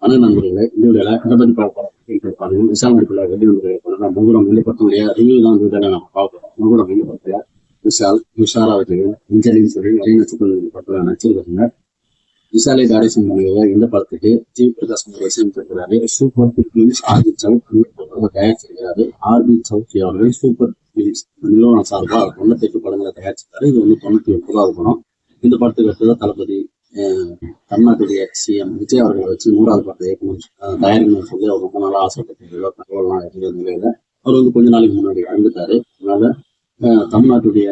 வணக்க நண்பர்களே, இந்த வீடியோல எதை பத்தி பார்க்க போறோம் அப்படின்னு பாத்தீங்கன்னா, விஷால் நடிப்புல வெளிவந்த முகுடம் வெளிப்படத்துடைய ரிவ்யூ தான் இந்த வீடியோல நம்ம பார்க்கிறோம். முகுடம் வெளிப்படத்துல விஷால், உஷாரா வச்சு இன்ஜினியரிங் சொல்லி நிறைய நட்சத்திர படத்துல நடிச்சிருக்காங்க. விஷாலை டைரக்ஷன் பண்ணிய இந்த படத்துக்கு ஜி பிரகாஷ் இசையமைத்திருக்கிறாரு. சூப்பர் பிலிம்ஸ் ஆர்பிட் சவுத் தயாரிச்சிருக்கிறாரு. ஆர்பிட் சவுத் அவர்கள் சூப்பர் பிலிம்ஸ் நிறுவனம் சார்பா 98 படங்களை தயாரிச்சிருக்காரு. இது வந்து 98வது படம். இந்த படத்துக்கு அடுத்ததான் தளபதி தமிழ்நாட்டுடைய சிஎம் விஜய் அவர்களை வச்சு 100வது படத்தை தயாரிக்கணும்னு சொல்லி அவர் ரொம்ப நாளா ஆசைப்பட்டு தகவல்லாம் இருந்த நிலையில அவர் வந்து கொஞ்ச நாளைக்கு முன்னாடி இறந்துட்டாரு. அதனால தமிழ்நாட்டுடைய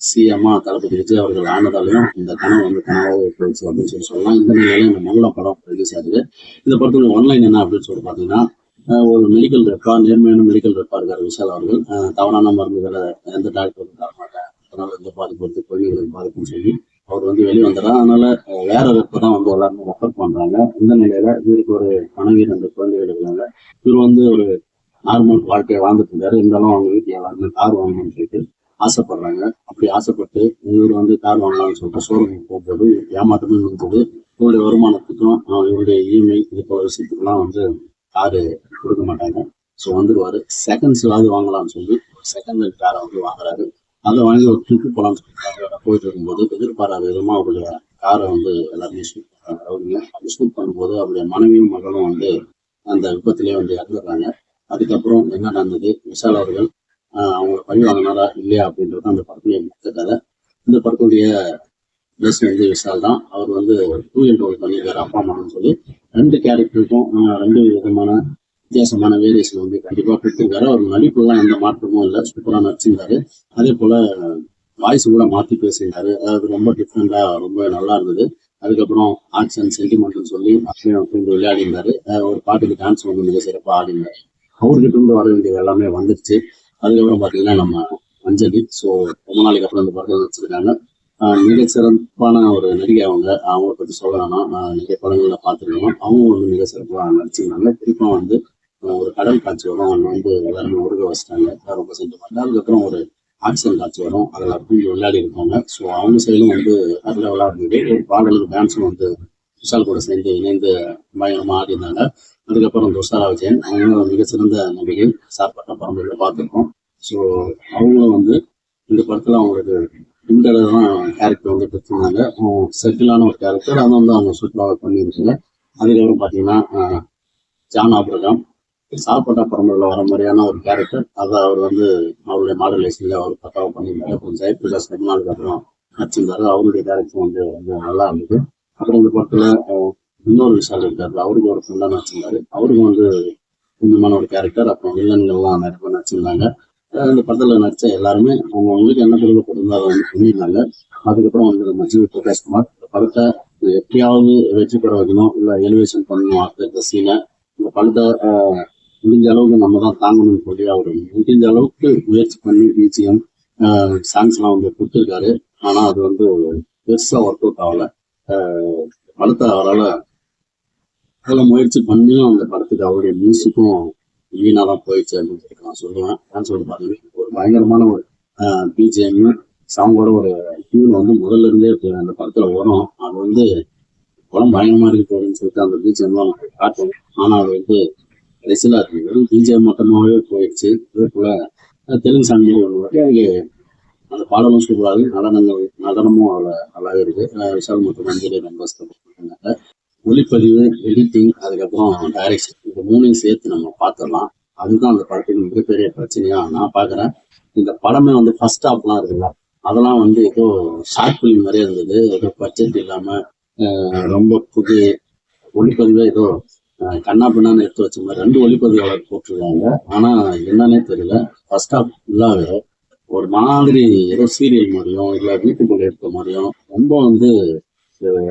சிஎம்மா தளபதி விஜய் அவர்கள் ஆனதாலையும் இந்த கனவு வந்து கனவாக போயிடுச்சு அப்படின்னு சொல்லலாம். இந்த நிலையில இந்த மங்கள படம் ரிலீஸ் ஆகுது. இந்த படத்துல ஒன்லைன் என்ன அப்படின்னு சொல்லி பாத்தீங்கன்னா, ஒரு மெடிக்கல் ரெப்பா நேர்மையான மெடிக்கல் ரெப்பா இருக்காரு விஷால் அவர்கள். தவறான மருந்துகளை எந்த டாக்டரும் தரமாட்டேன், அதனால எந்த பாதிப்பு வருது, குழந்தைகளுக்கு பாதிப்புன்னு சொல்லி அவர் வந்து வெளியே வந்துடுறாரு. அதனால வேற ரெப்ப தான் வந்து எல்லாருமே ரெஃபர் பண்றாங்க. இந்த நிலையில இவருக்கு ஒரு மனைவி 2 குழந்தைகள் இருக்காங்க. இவர் வந்து ஒரு நார்மல் வாழ்க்கையை வாழ்ந்துட்டு இருந்தாரு. இருந்தாலும் அவங்க வீட்டுல எல்லாருமே கார் வாங்கணும்னு சொல்லிட்டு ஆசைப்படுறாங்க. அப்படி ஆசைப்பட்டு இவர் வந்து கார் வாங்கலாம்னு சொல்லிட்டு ஷோரூமுக்கு போகும்போது ஏமாற்றமே இருந்தது. இவருடைய வருமானத்துக்கும் இவருடைய இஎம்ஐ இது போல விஷயத்துக்கெல்லாம் வந்து காரு கொடுக்க மாட்டாங்க. ஸோ வந்துடுவாரு. செகண்ட்ஸ்லாவது வாங்கலாம்னு சொல்லி செகண்ட் ஹேண்ட் காரை வந்து வாங்குறாரு. அதை வாங்கி ஒரு ட்ரிப்பு போலான்னு சொல்லிட்டு போயிட்டு இருக்கும்போது எதிர்பாராத விதமா அவருடைய காரை வந்து எல்லாருமே ஷூட் பண்றாங்க. அவருங்க அப்படி ஷூட் பண்ணும்போது அவருடைய மனைவியும் மகளும் வந்து அந்த விபத்திலேயே வந்து இறந்துடுறாங்க. அதுக்கப்புறம் என்ன நடந்தது, விஷால் அவர்கள் அவங்க பழி வாங்கினாரா இல்லையா அப்படின்றது அந்த படத்துலயே முக்கிய கதை. இந்த படத்துடைய பிளஸ் வந்து விஷால் தான். அவர் வந்து 2 ரோல் பண்ணியிருக்காரு, அப்பா அம்மான்னு சொல்லி 2 கேரக்டருக்கும் 2 விதமான வித்தியாசமான வேரியேஷன் வந்து கண்டிப்பா கொடுத்திருக்காரு. அவர் நடிப்புலாம் எந்த மாற்றமும் இல்லை, சூப்பரா நடிச்சிருந்தாரு. அதே போல வாய்ஸ் கூட மாத்தி பேசியிருந்தாரு. அதாவது ரொம்ப டிஃப்ரெண்டா ரொம்ப நல்லா இருந்தது. அதுக்கப்புறம் ஆக்ஷன் சென்டிமெண்ட்னு சொல்லி அப்படியே விளையாடி இருந்தாரு. ஒரு பாட்டுக்கு டான்ஸ் வந்து மிக சிறப்பாக ஆடினாரு. அவர்கிட்ட இருந்து வர வேண்டியது எல்லாமே வந்துருச்சு. அதுக்கப்புறம் பாத்தீங்கன்னா நம்ம அஞ்சலி, ஸோ ரொம்ப நாளைக்கு அப்புறம் இந்த படத்தில் நடிச்சிருக்காங்க. மிக சிறப்பான ஒரு நடிகை அவங்கள பத்தி சொல்ல வேணாம். நிறைய படங்கள்ல பார்த்துருக்கோம். அவங்க வந்து மிக சிறப்பாக நடிச்சிருந்தாங்க. குறிப்பா வந்து ஒரு கடல் காட்சி வரும், அவங்க வந்து எல்லாருமே உருக வச்சிட்டாங்க, ரொம்ப சென்டிமெண்ட். அதுக்கப்புறம் ஒரு ஆக்ஷன் காட்சி வரும், அதில் கொஞ்சம் விளையாடி இருப்பாங்க. ஸோ அவங்க சைடும் வந்து அதில் விளையாடுறது ஒரு பாடலுக்கு டான்ஸும் வந்து விஷால் கூட சேர்ந்து இணைந்து பயங்கரமா ஆடி இருந்தாங்க. அதுக்கப்புறம் துஷாரா விஜயன், அவங்க மிகச்சிறந்த நடிகை, சார்பட்ட பரம்பரையில பார்த்துருக்கோம். ஸோ அவங்களும் வந்து இந்த படத்துல அவங்களுக்கு இந்த தான் கேரக்டர் வந்து எடுத்திருந்தாங்க. செட்டிலான ஒரு கேரக்டர், அதை வந்து அவங்க சூப்பராக பண்ணியிருக்காங்க. அதுக்கப்புறம் பார்த்தீங்கன்னா ஜான் ஆப்ரகாம் சார்பட்டா பரம்பரையில் வர மாதிரியான ஒரு கேரக்டர், அதை அவர் வந்து அவருடைய மாடலேஷன்ல அவர் பக்காவாக பண்ணியிருந்தாரு. அப்புறம் ஜெயபிரகாஷ் ரொம்ப நாளுக்கு அப்புறம் நடிச்சிருந்தாரு. அவருடைய கேரக்டர் வந்து நல்லா இருந்தது. அப்புறம் இந்த படத்துல இன்னொரு விஷால் இருக்காரு, அவருக்கு ஒரு ஃப்ரெண்டா நடிச்சிருந்தாரு. அவருக்கும் வந்து முக்கியமான ஒரு கேரக்டர். அப்புறம் வில்லன்கள்லாம் நிறைய பேர் நடிச்சிருந்தாங்க. இந்த படத்துல நடிச்ச எல்லாருமே அவங்களுக்கு என்ன கொடுக்கப்பட்டிருந்தோ அதை வந்து பண்ணியிருந்தாங்க. அதுக்கப்புறம் வந்து நம்ம ஜி பிரகாஷ்குமார் இந்த படத்தை எப்படியாவது வெற்றி பெற வைக்கணும், இல்ல எலிவேஷன் பண்ணணும், அடுத்த சீனை இந்த படத்தை முடிஞ்ச அளவுக்கு நம்ம தான் தாங்கணும்னு சொல்லி அவர் முடிஞ்ச அளவுக்கு முயற்சி பண்ணி பிஜிஎம் சாங்ஸ் எல்லாம் வந்து கொடுத்துருக்காரு. ஆனா அது வந்து பெருசா ஒர்க் அவுட் ஆகல. படத்தை அவரால் அதில் முயற்சி பண்ணியும் அந்த படத்துக்கு அவருடைய மியூசிக்கும் வீணா தான் போயிடுச்சு அப்படின்னு சொல்லி நான் சொல்லுவேன். ஏன்னு சொல்லி பார்த்தீங்கன்னா ஒரு பயங்கரமான ஒரு பிஜிஎம் சாங்கோட ஒரு டியூன் வந்து முதல்ல இருந்தே அந்த படத்துல வரும். அது வந்து படம் பயங்கரமா இருக்கு அப்படின்னு சொல்லிட்டு அந்த பிஜிஎம் தான் காட்டும். ஆனா அது வந்து கடைசியில் அது வெறும் பிஜிஎம் மொத்தமாகவே போயிடுச்சு. அதே போல தெலுங்கு சாங் ஒன்று அந்த பாடலும் சூப்பராக, நடனமும் அவ்வளோ நல்லாவே இருக்கு. விஷால் மற்றும் அஞ்சலி ரொம்ப கஷ்டப்பட்டாங்க. ஒளிப்பதிவு, எடிட்டிங், அதுக்கப்புறம் டைரக்ஷன், இந்த 3ஐயும் சேர்த்து நம்ம பார்த்துடலாம். அதுதான் அந்த படத்துக்கு மிகப்பெரிய பிரச்சனையா நான் பாக்குறேன். இந்த படமே வந்து ஃபர்ஸ்ட் ஹாப்லாம் இருக்குல்ல, அதெல்லாம் வந்து ஏதோ ஷார்ட் பிலிம் மாதிரியே இருந்தது. ஏதோ பட்ஜெட் இல்லாம ரொம்ப புது ஒளிப்பதிவே ஏதோ கண்ணா பின்னான்னு எடுத்து வச்ச மாதிரி 2 ஒளிப்பதிவாளர் போட்டிருக்காங்க. ஆனா என்னன்னே தெரியல. ஃபர்ஸ்ட் ஹாப் ஃபுல்லாவே ஒரு மாதிரி ஏதோ சீரியல் மாதிரியும் இல்ல வீட்டுக்குள்ள எடுத்த மாதிரியும் ரொம்ப வந்து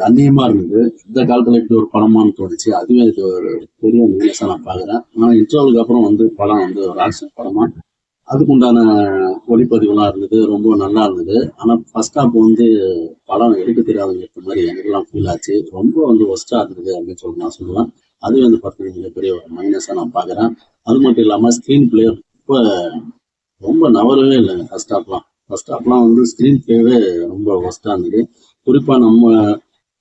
அந்நியமா இருந்தது. இந்த காலத்துல இப்படி ஒரு படமான்னு தோணுச்சு. அதுவே இது ஒரு பெரிய மைனஸா நான் பாக்குறேன். ஆனா இன்டர்வலுக்கு அப்புறம் வந்து படம் வந்து ஒரு ஆக்ஷன் படமா அதுக்குண்டான ஒளிப்பதிவுலாம் இருந்தது, ரொம்ப நல்லா இருந்தது. ஆனா ஃபர்ஸ்ட் ஹாப் வந்து படம் எடுக்க தெரியாதவங்க எடுத்த மாதிரி எனக்குலாம் ஃபீல் ஆச்சு. ரொம்ப வந்து ஒஸ்டா இருந்தது அப்படின்னு சொல்லி நான் சொல்லுவேன். அதுவே வந்து படத்துக்கு மிகப்பெரிய ஒரு மைனஸா நான் பாக்குறேன். அது மட்டும் இல்லாம ஸ்கிரீன் பிளே ரொம்ப நவரவே இல்லைங்க. ஃபர்ஸ்ட் ஹாப்லாம் வந்து ஸ்கிரீன் பிளேவே ரொம்ப ஒஸ்டா இருந்தது. குறிப்பா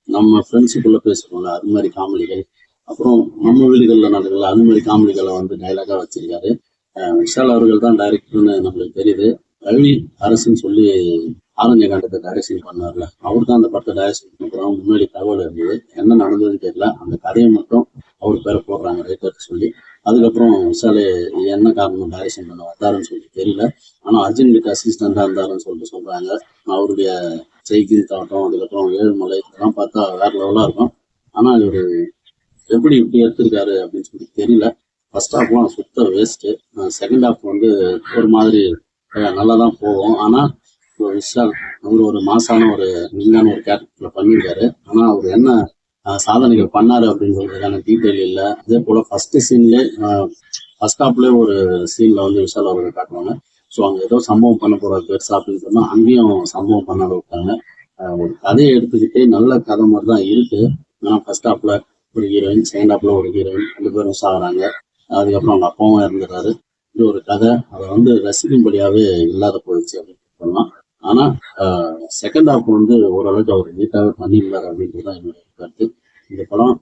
நம்ம ஃப்ரெண்ட்ஸுக்குள்ள பேசுறோம்ல, அது மாதிரி காமெடிகள் அப்புறம் நம்ம வீடுகள்ல நடக்கல அது மாதிரி காமெடிகளை வந்து டைலாகா வச்சிருக்காரு. விஷால் அவர்கள் தான் டைரக்டர்னு நம்மளுக்கு தெரியுது. ரவி அரசுன்னு சொல்லி ஆரண்ய காண்டத்தை டைரக்ஷன் பண்ணார்ல, அவர் தான் அந்த படத்தை டைரக்ஷன் பண்றோம் முன்னாடி தகவல் இருந்தது. என்ன நடந்ததுன்னு தெரியல. அந்த கதையை மட்டும் அவர் பேரை போடுறாங்க ரைட்டர் சொல்லி. அதுக்கப்புறம் விஷாலு என்ன காரணம் டைரக்ஷன் பண்ண வந்தாருன்னு சொல்லி தெரியல. ஆனா அர்ஜுன் கிட்ட அசிஸ்டண்டா இருந்தாருன்னு சொல்லிட்டு சொல்றாங்க. அவருடைய செய்கின் தாட்டம், அதுக்கப்புறம் ஏழுமலை இதெல்லாம் பார்த்தா வேற லெவலா இருக்கும். ஆனா இவரு எப்படி இப்படி எடுத்திருக்காரு அப்படின்னு சொல்லி தெரியல. ஃபர்ஸ்ட் ஹாஃப்லாம் சுத்த வேஸ்ட். செகண்ட் ஹாஃப் வந்து ஒரு மாதிரி நல்லா தான் போகும். ஆனா விஷால் அவர் ஒரு மாசான ஒரு நீங்கான ஒரு கேரக்டர்ல பண்ணியிருக்காரு. ஆனா அவர் என்ன சாதனைகள் பண்ணாரு அப்படின்னு சொல்றதுக்கான டீட்டெயில் இல்லை. அதே போல ஃபர்ஸ்ட் சீன்லேயே ஃபர்ஸ்ட் ஹாஃப்லேயே ஒரு சீன்ல வந்து விஷால் அவர்கள் காட்டுவாங்க. ஸோ அங்க ஏதோ சம்பவம் பண்ண போறாரு பெருசா அப்படின்னு சொன்னா அங்கேயும் சம்பவம் பண்ணாத விட்டாங்க. ஒரு கதையை எடுத்துக்கிட்டே நல்ல கதை மாதிரி தான் இருக்கு. ஆனா ஃபர்ஸ்ட் ஹாஃப்ல ஒரு ஹீரோயின், செகண்ட் ஹாஃப்ல ஒரு ஹீரோயின், 2 பேரும் சாகுறாங்க. அதுக்கப்புறம் அவங்க அப்பாவும் இறந்துறாரு. இது ஒரு கதை அதை வந்து ரசிக்கும்படியாவே இல்லாத போயிடுச்சு அப்படின்னு சொல்லலாம். ஆனா செகண்ட் ஹாஃப் வந்து ஓரளவுக்கு அவர் நீட்டாவே பண்ணியிருந்தாரு அப்படின்றது தான் என்னுடைய கருத்து. இந்த படம்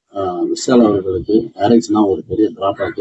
விஷால் அவர்களுக்கு டைரக்ஷனா ஒரு பெரிய டிராப் ஆகுது.